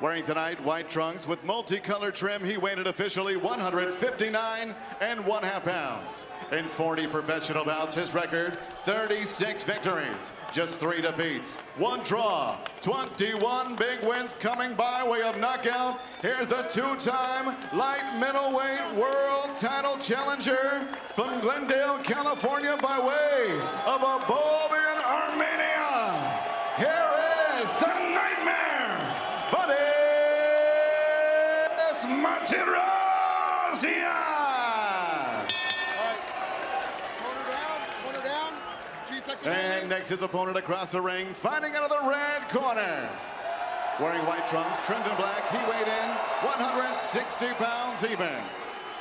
Wearing tonight white trunks with multicolored trim, he weighed officially 159 1/2 pounds. In 40 professional bouts, his record, 36 victories, just 3 defeats, 1 draw, 21 big wins coming by way of knockout. Here's the 2-time light middleweight world title challenger from Glendale, California by way of Abobian, Armenia. Here is the Nightmare, it's Martirosyan. And next, his opponent across the ring, fighting out of the red corner. Wearing white trunks, trimmed in black, he weighed in 160 pounds even.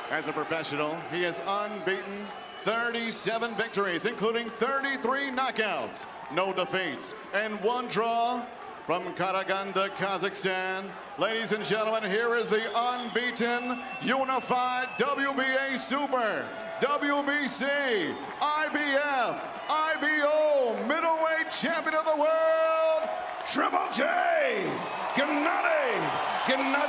As a professional, he is unbeaten, 37 victories, including 33 knockouts, no defeats, and 1 draw. From Karaganda, Kazakhstan, ladies and gentlemen, here is the unbeaten, unified WBA Super, WBC, IBF, IBO, middleweight champion of the world, Triple J, Gennady Golovkin.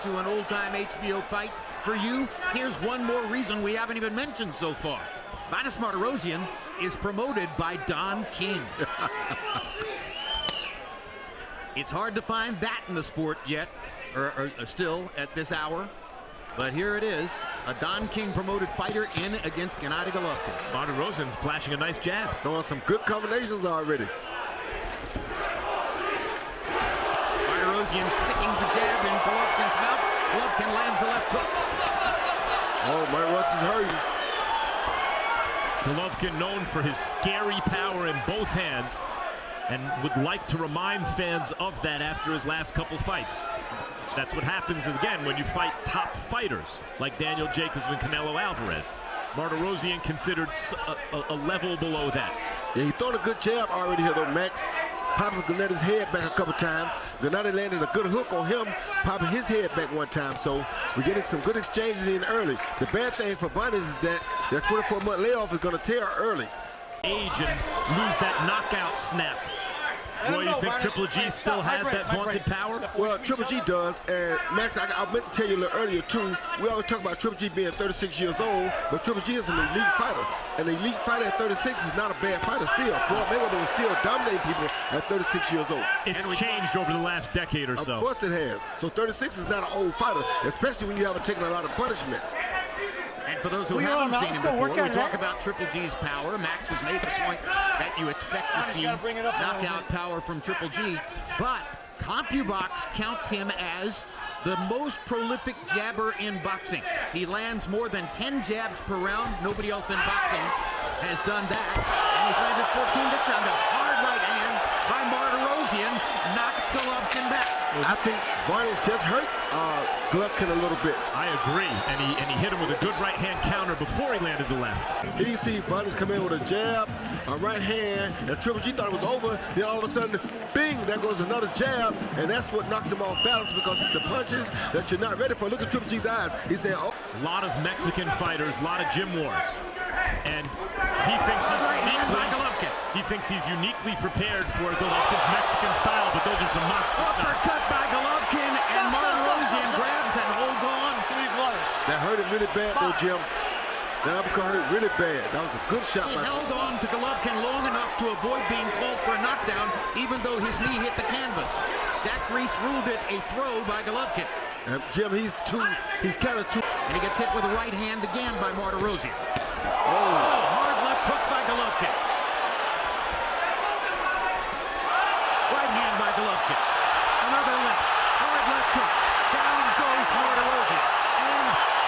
To an old-time HBO fight. For you, here's one more reason we haven't even mentioned so far. Martirosyan is promoted by Don King. It's hard to find that in the sport yet, or still at this hour. But here it is, a Don King promoted fighter in against Gennady Golovkin. Martirosyan's flashing a nice jab. Throwing some good combinations already. Martirosyan sticking the jab in Golovkin's mouth. Golovkin lands the left hook. Oh, Martirosyan's hurting. Golovkin known for his scary power in both hands, and would like to remind fans of that after his last couple fights. That's what happens again when you fight top fighters like Daniel Jacobs and Canelo Alvarez. Martirosyan considered a level below that. Yeah, he thrown a good jab already here though, Max. Popping Gennady's head back a couple times. Gennady landed a good hook on him, popping his head back one time. So we're getting some good exchanges in early. The bad thing for Bunnies is that their 24-month layoff is going to tear early. Age and lose that knockout snap. Boy, you think Triple G still has that vaunted power? Well, Triple G does, and Max, I meant to tell you a little earlier too, we always talk about Triple G being 36 years old, but Triple G is an elite fighter. An elite fighter at 36 is not a bad fighter still. Floyd Mayweather was still dominating people at 36 years old. It's changed over the last decade or so. Of course it has. So 36 is not an old fighter, especially when you haven't taken a lot of punishment. And for those who haven't seen him before, we talk about Triple G's power. Max has made the point that you expect to see knockout power from Triple G, but CompuBox counts him as the most prolific jabber in boxing. He lands more than 10 jabs per round. Nobody else in boxing has done that. And he's landed 14 this round. A hard right hand by Martirosyan knocks Golovkin back. I think Barnes just hurt Golovkin a little bit. I agree, and he hit him with a good right hand counter before he landed the left. Here you see Barnes come in with a jab, a right hand, and Triple G thought it was over. Then all of a sudden, bing, there goes another jab, and that's what knocked him off balance because it's the punches that you're not ready for. Look at Triple G's eyes. He said, oh. A lot of Mexican fighters, a lot of gym wars, and he thinks he's uniquely prepared for Golovkin's Mexican style, but those are some monster uppercut by Golovkin, and Martirosyan grabs and holds on. That hurt him really bad, though, Jim. That uppercut hurt really bad. That was a good shot. He held on to Golovkin long enough to avoid being called for a knockdown, even though his knee hit the canvas. Dak Reese ruled it a throw by Golovkin. And Jim, he's kind of too. And he gets hit with a right hand again by Martirosyan. Oh, hard left hook by Golovkin. Right hand by Golovkin. Another left. Hard left hook. Down goes Martirosyan. And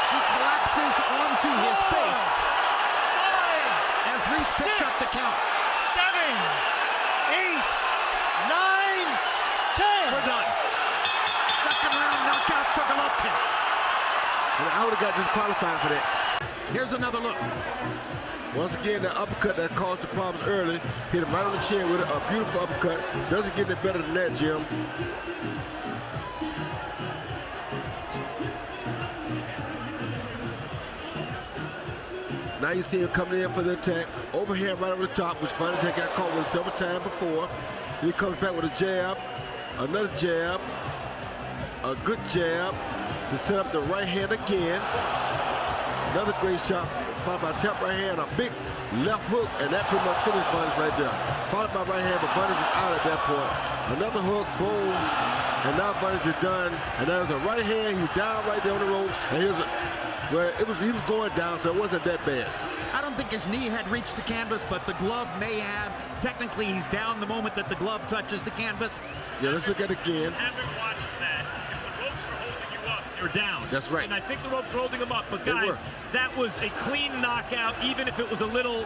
he collapses onto his face. As Reese picks up the count. 7, 8, 9, 10. We're done. Second round knockout for Golovkin. And I would have got disqualified for that. Here's another look. Once again, the uppercut that caused the problems early, hit him right on the chin with a beautiful uppercut. Doesn't get any better than that, Jim. Now you see him coming in for the attack. Overhand right over the top, which Van had got caught with several times before. He comes back with a jab, another jab, a good jab to set up the right hand again. Another great shot, followed by tap right hand, a big left hook, and that pretty much finished Varnish right there. Followed by right hand, but Varnish was out at that point. Another hook, boom, and now Varnish is done. And there's a right hand, he's down right there on the ropes, and here's a, well, he was going down, so it wasn't that bad. I don't think his knee had reached the canvas, but the glove may have. Technically, he's down the moment that the glove touches the canvas. Yeah, let's look at it again. Haven't watched that. If the ropes are holding you up, you're down. That's right. And I think the ropes are holding him up. But guys, that was a clean knockout, even if it was a little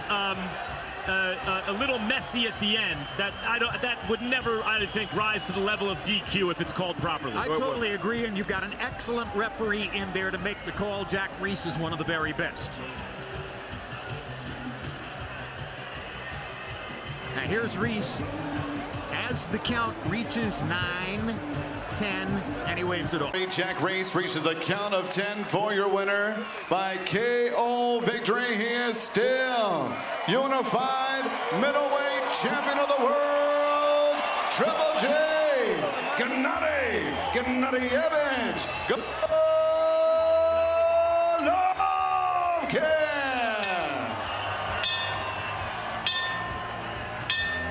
messy at the end. That would never, I think, rise to the level of DQ if it's called properly. I totally agree, and you've got an excellent referee in there to make the call. Jack Reese is one of the very best. Now here's Reese as the count reaches 9, 10, and he waves it off. Jack Reese reaches the count of 10 for your winner by KO victory. He is still unified middleweight champion of the world, Triple G, Gennady Golovkin.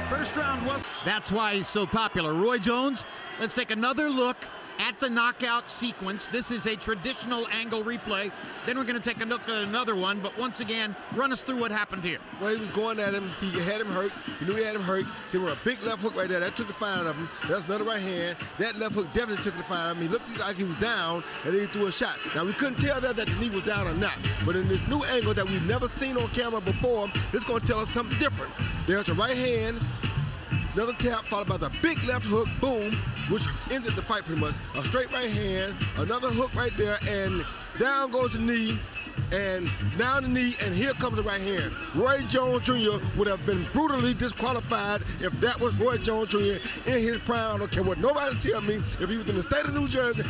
First round was. That's why he's so popular. Roy Jones, let's take another look at the knockout sequence. This is a traditional angle replay. Then we're going to take a look at another one. But once again, run us through what happened here. Well, he was going at him. He had him hurt. He knew he had him hurt. He went a big left hook right there. That took the fight out of him. That's another right hand. That left hook definitely took the fight out of him. He looked like he was down, and then he threw a shot. Now, we couldn't tell that the knee was down or not. But in this new angle that we've never seen on camera before, this is going to tell us something different. There's a right hand, another tap followed by the big left hook, boom, which ended the fight pretty much. A straight right hand, another hook right there, and down goes the knee, and down the knee, and here comes the right hand. Roy Jones Jr. would have been brutally disqualified if that was Roy Jones Jr. in his prime. I don't care what nobody tell me. If he was in the state of New Jersey